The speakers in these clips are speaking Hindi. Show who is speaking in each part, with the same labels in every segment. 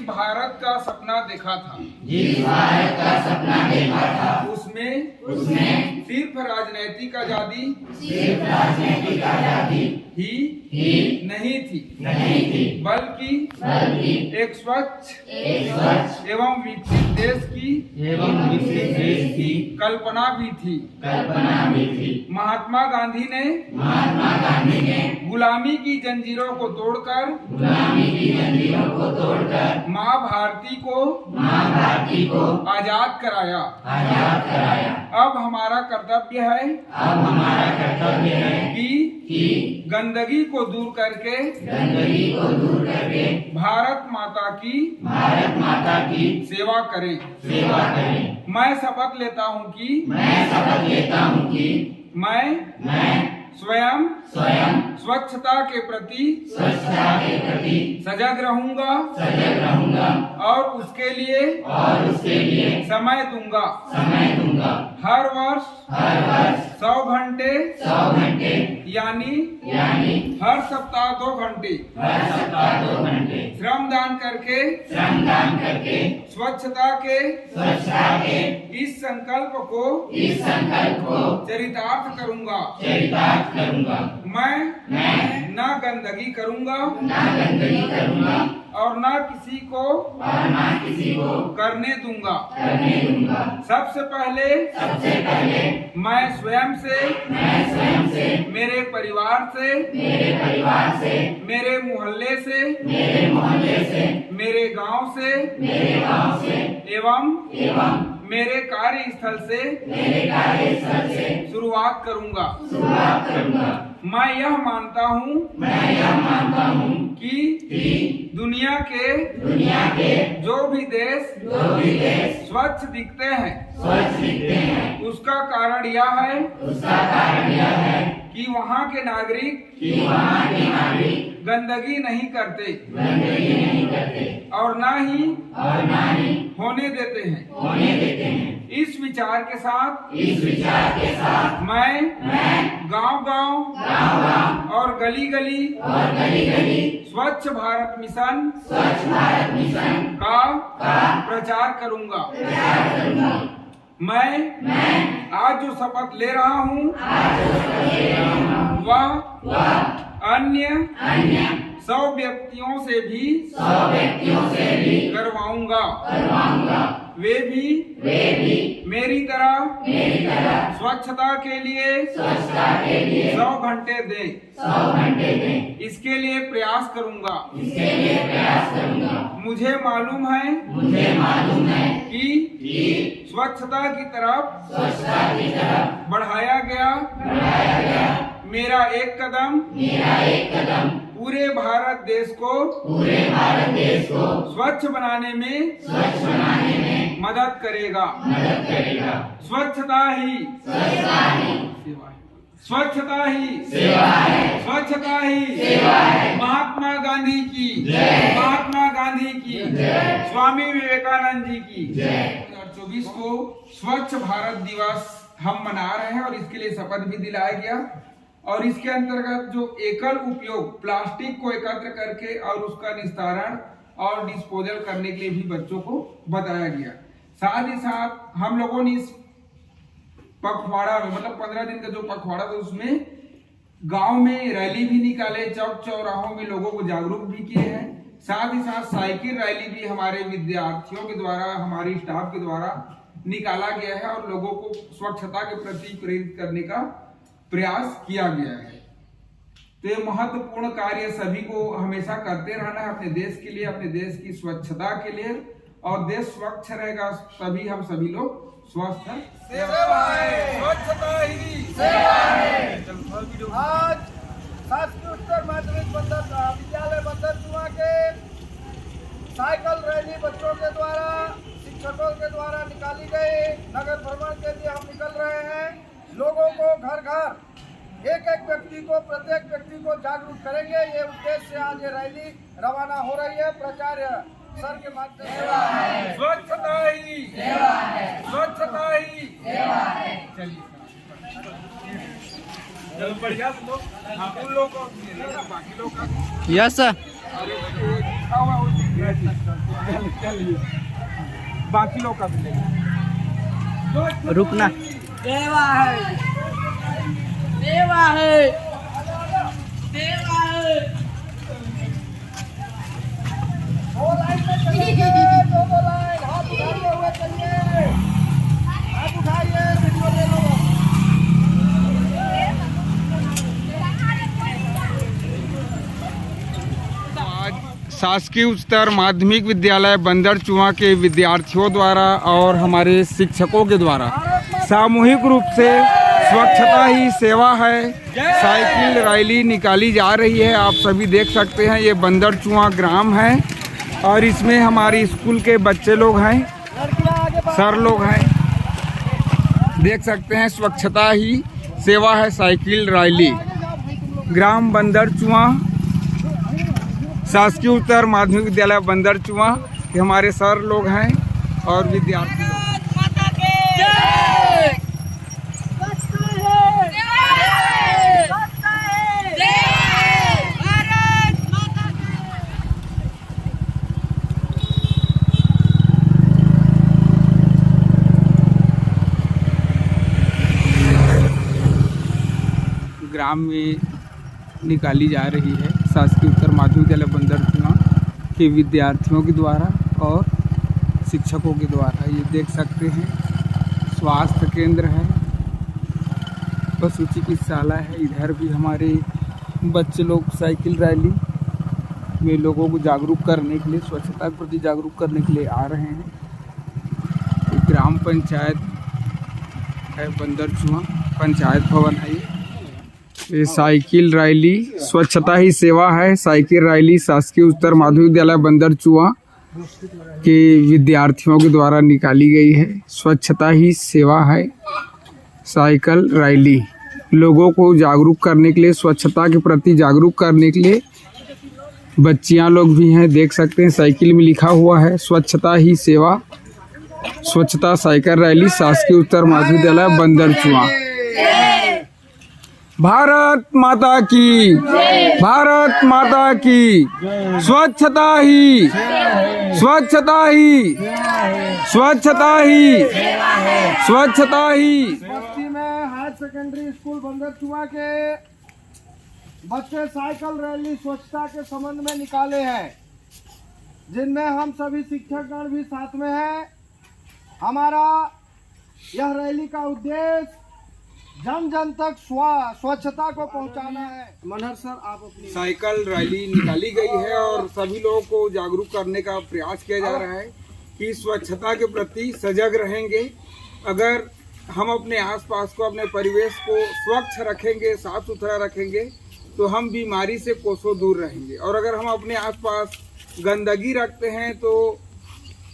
Speaker 1: भारत का सपना देखा था,
Speaker 2: जिस भारत का सपना देखा था,
Speaker 1: उसमें सिर्फ राजनीतिक आजादी ही नहीं थी, बल्कि एक स्वच्छ एवं विकसित देश की कल्पना भी थी। महात्मा गांधी ने गुलामी की जंजीरों को तोड़कर माँ भारती को आजाद कराया। अब हमारा कर्तव्य है कि गंदगी को दूर करके भारत माता की सेवा करें। मैं शपथ लेता हूँ कि मैं स्वयं स्वच्छता के प्रति सजग रहूंगा और उसके लिए समय दूंगा। हर वर्ष 100 घंटे यानी हर सप्ताह 2 घंटे श्रमदान करके स्वच्छता के इस संकल्प को चरितार्थ करूंगा। मैं न गंदगी करूंगा और न किसी को करने दूंगा। सबसे पहले मैं स्वयं से, मेरे परिवार से, मेरे मोहल्ले से, मेरे गांव से एवं मेरे कार्यस्थल से शुरुआत करूंगा। मैं यह मानता हूँ कि दुनिया के जो भी देश स्वच्छ दिखते हैं उसका कारण यह है कि वहाँ के नागरिक गंदगी नहीं करते और न ही होने देते हैं। इस विचार के साथ मैं गांव और गली स्वच्छ भारत मिशन का प्रचार करूंगा। मैं आज जो शपथ ले रहा हूँ वह अन्य 100 व्यक्तियों से भी करवाऊंगा। वे भी मेरी तरह स्वच्छता के लिए 100 घंटे दें। इसके लिए प्रयास करूंगा। मुझे मालूम है कि स्वच्छता की तरफ बढ़ाया गया मेरा एक कदम पूरे भारत देश को स्वच्छ बनाने में मदद करेगा। स्वच्छता ही महात्मा गांधी की स्वामी विवेकानंद जी की 2024 को स्वच्छ भारत दिवस हम मना रहे हैं और इसके लिए शपथ भी दिलाया गया। और इसके अंतर्गत जो एकल उपयोग प्लास्टिक को एकत्र करके और उसका निस्तारण और डिस्पोजल करने के लिए भी बच्चों को बताया गया। साथ ही साथ हम लोगों ने इस पखवाड़ा में मतलब 15 दिन का जो पखवाड़ा था उसमें गांव में रैली भी निकाले, चौक चौराहों में लोगों को जागरूक भी किए हैं। साथ ही साथ साइकिल रैली भी हमारे विद्यार्थियों के द्वारा, हमारी स्टाफ के द्वारा निकाला गया है और लोगों को स्वच्छता के प्रति प्रेरित करने का प्रयास किया गया है। तो ये महत्वपूर्ण कार्य सभी को हमेशा करते रहना है अपने देश के लिए, अपने देश की स्वच्छता के लिए। और देश स्वच्छ रहेगा तभी हम सभी लोग स्वस्थ हैं। स्वच्छता ही सेवा है।
Speaker 3: आज शासकीय उच्चतर माध्यमिक विद्यालय बंदरपुरा के साइकिल रैली बच्चों के द्वारा, शिक्षकों के द्वारा निकाली गई। नगर भ्रमण के लिए हम निकल रहे हैं। लोगों को घर घर एक व्यक्ति को, प्रत्येक व्यक्ति को जागरूक करेंगे। ये उद्देश्य से आज ये रैली रवाना हो रही है। प्राचार्य सर के माध्यम से
Speaker 1: स्वच्छता ही चलिए चलो बढ़िया लोग उन लोगों को बाकी लोग का
Speaker 2: यस सर।
Speaker 1: लिखा हुआ चलिए बाकी लोग का भी लेंगे।
Speaker 2: रुकना।
Speaker 3: सेवा है, सेवा है, सेवा है। दो लाइन में चलिए, दो लाइन, हाथ उठाते हुए चलिए, हाथ उठाइए, वीडियो ले लो।
Speaker 1: शासकीय उच्चतर माध्यमिक विद्यालय बंदर चुआ के विद्यार्थियों द्वारा और हमारे शिक्षकों के द्वारा सामूहिक रूप से स्वच्छता ही सेवा है साइकिल रैली निकाली जा रही है। आप सभी देख सकते हैं ये बंदर चुआ ग्राम है और इसमें हमारे स्कूल के बच्चे लोग हैं, सर लोग हैं। देख सकते हैं स्वच्छता ही सेवा है साइकिल रैली ग्राम बंदर चुआ शासकीय उच्चतर माध्यमिक विद्यालय बंदर चुआ के हमारे सर लोग हैं और विद्यार्थी लोग। ग्राम में निकाली जा रही है शासकीय उच्चतर माध्यमिक विद्यालय बंदर चुआ के विद्यार्थियों के द्वारा और शिक्षकों के द्वारा। ये देख सकते हैं स्वास्थ्य केंद्र है, पशु चिकित्सालय है। इधर भी हमारे बच्चे लोग साइकिल रैली में लोगों को जागरूक करने के लिए, स्वच्छता के प्रति जागरूक करने के लिए आ रहे हैं। ग्राम पंचायत है बंदर चुआ, पंचायत भवन है ये साइकिल रैली स्वच्छता ही सेवा है साइकिल रैली शासकीय उच्चतर माध्यमिक विद्यालय बंदर चुआ के विद्यार्थियों के द्वारा निकाली गई है। स्वच्छता ही सेवा है साइकिल रैली लोगों को जागरूक करने के लिए, स्वच्छता के प्रति जागरूक करने के लिए बच्चियां लोग भी हैं। देख सकते हैं साइकिल में लिखा हुआ है स्वच्छता ही सेवा, स्वच्छता साइकिल रैली शासकीय उच्चतर माध्यमिक विद्यालय बंदर चुआ। भारत माता की, भारत माता की। स्वच्छता ही, स्वच्छता ही, स्वच्छता ही, स्वच्छता ही।
Speaker 3: बस्ती में हायर सेकेंडरी स्कूल बंदर चुआ के बच्चे साइकिल रैली स्वच्छता के संबंध में निकाले हैं, जिनमें हम सभी शिक्षकगण भी साथ में हैं। हमारा यह रैली का उद्देश्य जन जन तक स्वच्छता को पहुंचाना है। मनहर सर, आप अपनी
Speaker 1: साइकिल रैली निकाली गई है और सभी लोगों को जागरूक करने का प्रयास किया जा रहा है कि स्वच्छता के प्रति सजग रहेंगे। अगर हम अपने आसपास को, अपने परिवेश को स्वच्छ रखेंगे, साफ सुथरा रखेंगे तो हम बीमारी से कोसों दूर रहेंगे। और अगर हम अपने आसपास गंदगी रखते हैं तो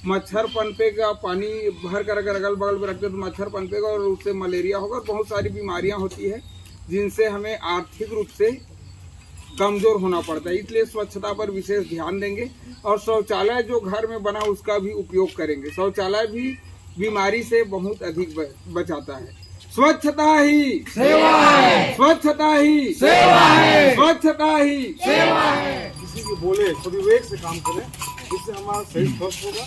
Speaker 1: मच्छर पनपेगा, पानी भर कर अगर अगल बगल में रखते तो मच्छर पनपेगा और उससे मलेरिया होगा। बहुत सारी बीमारियां होती है जिनसे हमें आर्थिक रूप से कमजोर होना पड़ता है। इसलिए स्वच्छता पर विशेष ध्यान देंगे और शौचालय जो घर में बना उसका भी उपयोग करेंगे। शौचालय भी बीमारी से बहुत अधिक बचाता है। स्वच्छता ही
Speaker 3: सेवा है,
Speaker 1: स्वच्छता ही
Speaker 3: सेवा है,
Speaker 1: स्वच्छता ही
Speaker 3: सेवा है।
Speaker 4: किसी को बोले तो विवेक से काम करें, जिससे हमारा शरीर स्वस्थ होगा।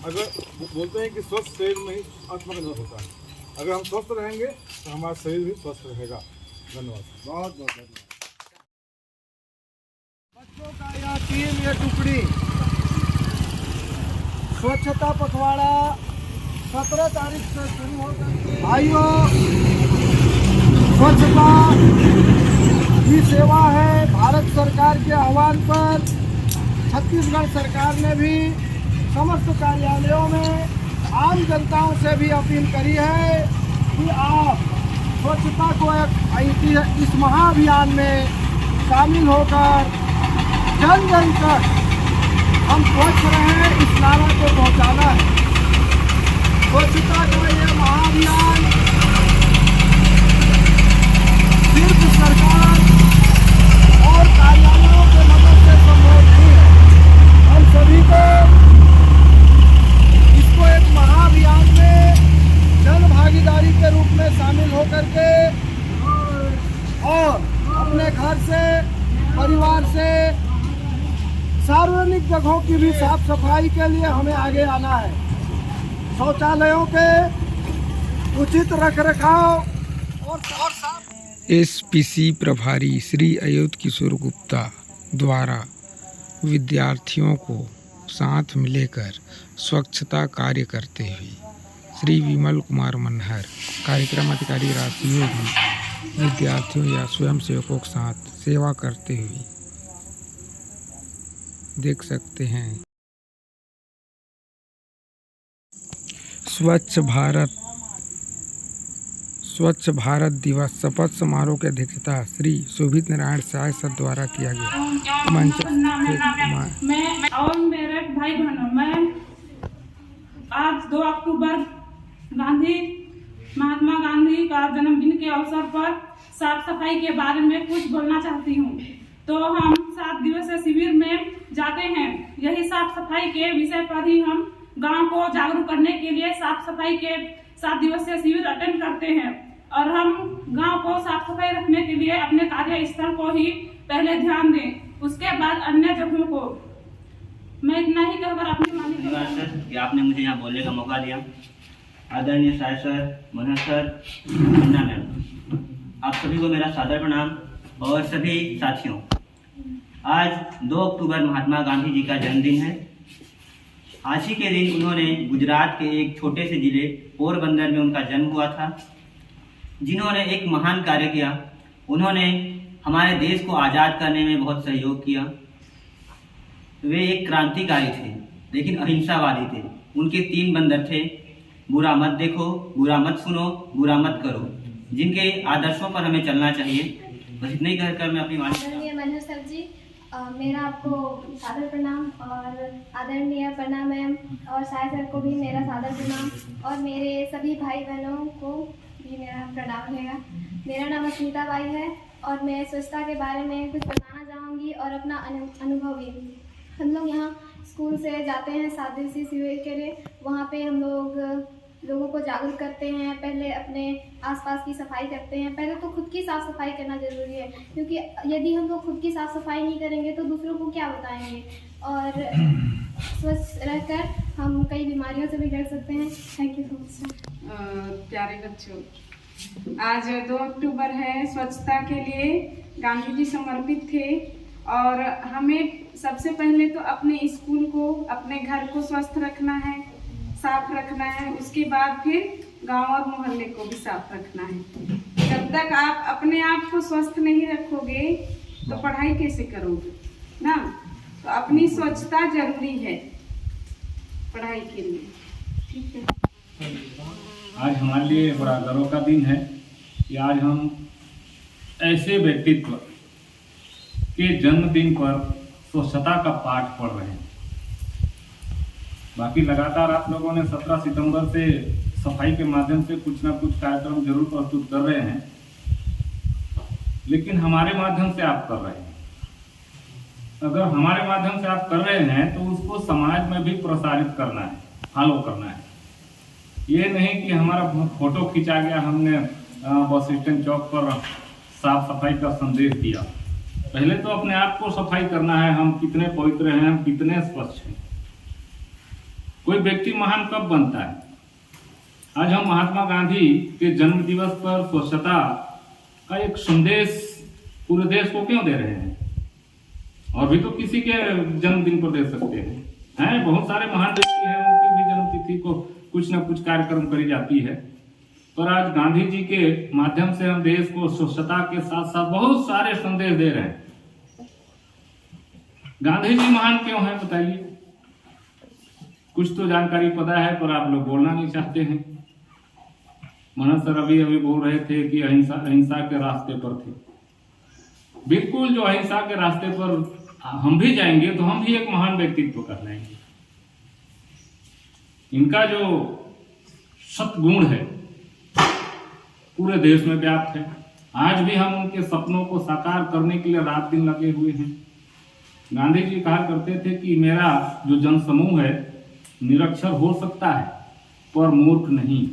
Speaker 4: अगर बोलते हैं कि स्वस्थ शरीर में ही आत्मा का निवास होता है, अगर हम स्वस्थ रहेंगे तो हमारा शरीर भी स्वस्थ रहेगा। धन्यवाद,
Speaker 3: बहुत बहुत धन्यवाद। बच्चों का यह टीम, ये टुकड़ी स्वच्छता पखवाड़ा 17 तारीख से शुरू होगा। भाइयों, स्वच्छता ही सेवा है। भारत सरकार के आह्वान पर छत्तीसगढ़ सरकार ने भी समस्त कार्यालयों में आम जनताओं से भी अपील करी है कि आप स्वच्छता को एक इस महाअभियान में शामिल होकर जन जन तक हम स्वच्छ रहें, इस नारा को पहुंचाना है। स्वच्छता का ये महाअभियान सिर्फ सरकार और कार्यालयों के मदद से संभव नहीं है। हम सभी को इसको एक महाअभियान में जन भागीदारी के रूप में शामिल होकर के और अपने घर से, परिवार से, सार्वजनिक जगहों की भी साफ सफाई के लिए हमें आगे आना है। शौचालयों के उचित रखरखाव और साफ
Speaker 1: एसपीसी प्रभारी श्री अयोध किशोर गुप्ता द्वारा विद्यार्थियों को साथ में लेकर स्वच्छता कार्य करते हुए श्री विमल कुमार मनहर कार्यक्रम अधिकारी राशियों भी विद्यार्थियों या स्वयंसेवकों के साथ सेवा करते हुए देख सकते हैं। स्वच्छ भारत दिवस शपथ समारोह की अध्यक्षता श्री शोभित नारायण साय सर द्वारा किया गया। मंच
Speaker 5: मैं और मेरे भाई बहनों, मैं आज 2 अक्टूबर महात्मा गांधी का जन्मदिन के अवसर पर साफ सफाई के बारे में कुछ बोलना चाहती हूँ। तो हम 7 दिवसीय शिविर में जाते हैं। यही साफ सफाई के विषय पर ही हम गांव को जागरूक करने के लिए साफ सफाई के 7 दिवसीय शिविर अटेंड करते हैं और हम गांव को साफ सफाई रखने के लिए अपने कार्यस्थल को ही पहले ध्यान दें, उसके बाद अन्य जगहों को। मैं इतना ही कहकर अपनी
Speaker 6: धन्यवाद कि आपने मुझे यहाँ बोलने का मौका दिया। आदरणीय साय सर, मनहर सर, अन्ना मैम, आप सभी को मेरा सादर प्रणाम। और सभी साथियों, आज 2 अक्टूबर महात्मा गांधी जी का जन्मदिन है। आज ही के दिन उन्होंने गुजरात के एक छोटे से जिले पोरबंदर में उनका जन्म हुआ था, जिन्होंने एक महान कार्य किया। उन्होंने हमारे देश को आज़ाद करने में बहुत सहयोग किया। वे एक क्रांतिकारी थे, लेकिन अहिंसावादी थे। उनके 3 बंदर थे: बुरा मत देखो, बुरा मत सुनो, बुरा मत करो, जिनके आदर्शों पर हमें चलना चाहिए। बस इतना ही कहकर मैं अपनी
Speaker 7: आदरणीय मनहर सर जी, मेरा आपको सादर प्रणाम और आदरणीय पन्ना मैम और साय सर को भी मेरा सादर प्रणाम और मेरे सभी भाई बहनों को भी मेरा प्रणाम रहेगा। मेरा नाम अस्मिता बाई है और मैं स्वच्छता के बारे में कुछ बताना चाहूँगी और अपना अनुभव भी। हम लोग यहाँ स्कूल से जाते हैं 7 दिवसीय शिविर के लिए। वहाँ पे हम लोगों को जागरूक करते हैं। पहले अपने आसपास की सफाई करते हैं। पहले तो खुद की साफ़ सफाई करना ज़रूरी है, क्योंकि यदि हम लोग खुद की साफ़ सफाई नहीं करेंगे तो दूसरों को क्या बताएंगे। और स्वस्थ रहकर हम कई बीमारियों से भी लड़ सकते हैं। Thank you so much sir.
Speaker 5: प्यारे बच्चों, आज 2 अक्टूबर है। स्वच्छता के लिए गांधी जी समर्पित थे और हमें सबसे पहले तो अपने स्कूल को, अपने घर को स्वस्थ रखना है, साफ रखना है। उसके बाद फिर गांव और मोहल्ले को भी साफ रखना है। जब तक आप अपने आप को स्वस्थ नहीं रखोगे तो पढ़ाई कैसे करोगे ना। तो अपनी स्वच्छता जरूरी है पढ़ाई के लिए। ठीक है।
Speaker 8: आज हमारे लिए बड़ा गर्व का दिन है कि आज हम ऐसे व्यक्तित्व के जन्मदिन पर स्वच्छता का पाठ पढ़ रहे हैं। बाकी लगातार आप लोगों ने 17 सितंबर से सफाई के माध्यम से कुछ ना कुछ कार्यक्रम जरूर प्रस्तुत कर रहे हैं, लेकिन हमारे माध्यम से आप कर रहे हैं। अगर हमारे माध्यम से आप कर रहे हैं तो उसको समाज में भी प्रसारित करना है, फॉलो करना है। ये नहीं कि हमारा फोटो खिंचा गया, हमने बस स्टैंड चौक पर साफ सफाई का संदेश दिया। पहले तो अपने आप को सफाई करना है। हम कितने पवित्र हैं, हम कितने स्वच्छ हैं। कोई व्यक्ति महान कब बनता है? आज हम महात्मा गांधी के जन्म दिवस पर स्वच्छता का एक संदेश पूरे देश को क्यों दे रहे हैं? और भी तो किसी के जन्मदिन पर दे सकते हैं। बहुत सारे महान व्यक्ति हैं, उनकी भी जन्मतिथि को कुछ न कुछ कार्यक्रम करी जाती है। पर आज गांधी जी के माध्यम से हम देश को स्वच्छता के साथ साथ बहुत सारे संदेश दे रहे हैं। गांधी जी महान क्यों हैं बताइए? कुछ तो जानकारी पता है पर आप लोग बोलना नहीं चाहते हैं। मनहर सर अभी बोल रहे थे कि अहिंसा के रास्ते पर थे। बिल्कुल, जो अहिंसा के रास्ते पर हम भी जाएंगे तो हम भी एक महान व्यक्तित्व कर लेंगे। इनका जो सद्गुण है पूरे देश में व्याप्त है। आज भी हम उनके सपनों को साकार करने के लिए रात दिन लगे हुए हैं। गांधी जी कहा करते थे कि मेरा जो जनसमूह है निरक्षर हो सकता है पर मूर्ख नहीं।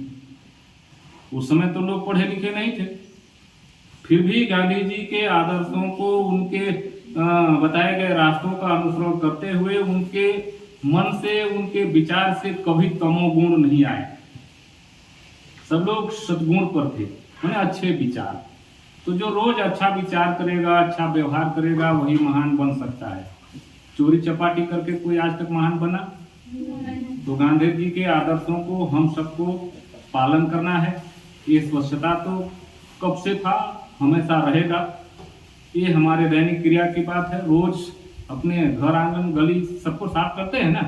Speaker 8: उस समय तो लोग पढ़े लिखे नहीं थे, फिर भी गांधी जी के आदर्शों को, उनके बताए गए रास्तों का अनुसरण करते हुए उनके मन से, उनके विचार से कभी तमोगुण नहीं आए। सब लोग सद्गुण पर थे, उन्हें अच्छे विचार। तो जो रोज अच्छा विचार करेगा, अच्छा व्यवहार करेगा, वही महान बन सकता है। चोरी चपाटी करके कोई आज तक महान बना? तो गांधी जी के आदर्शों को हम सबको पालन करना है। ये स्वच्छता तो कब से था, हमेशा रहेगा। ये हमारे दैनिक क्रिया की बात है। रोज अपने घर, आंगन, गली सबको साफ करते हैं ना,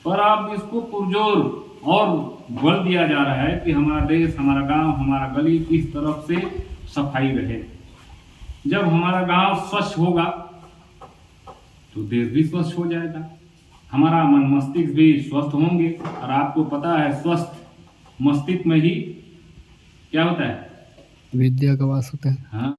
Speaker 8: पर अब इसको पुरजोर और बल दिया जा रहा है कि हमारा देश, हमारा गांव, हमारा गली इस तरफ से सफाई रहे। जब हमारा गांव स्वच्छ होगा तो देश भी स्वच्छ हो जाएगा, हमारा मन मस्तिष्क भी स्वस्थ होंगे। और आपको पता है स्वस्थ मस्तिष्क में ही क्या होता है?
Speaker 9: विद्या का वास होता है।
Speaker 8: हाँ।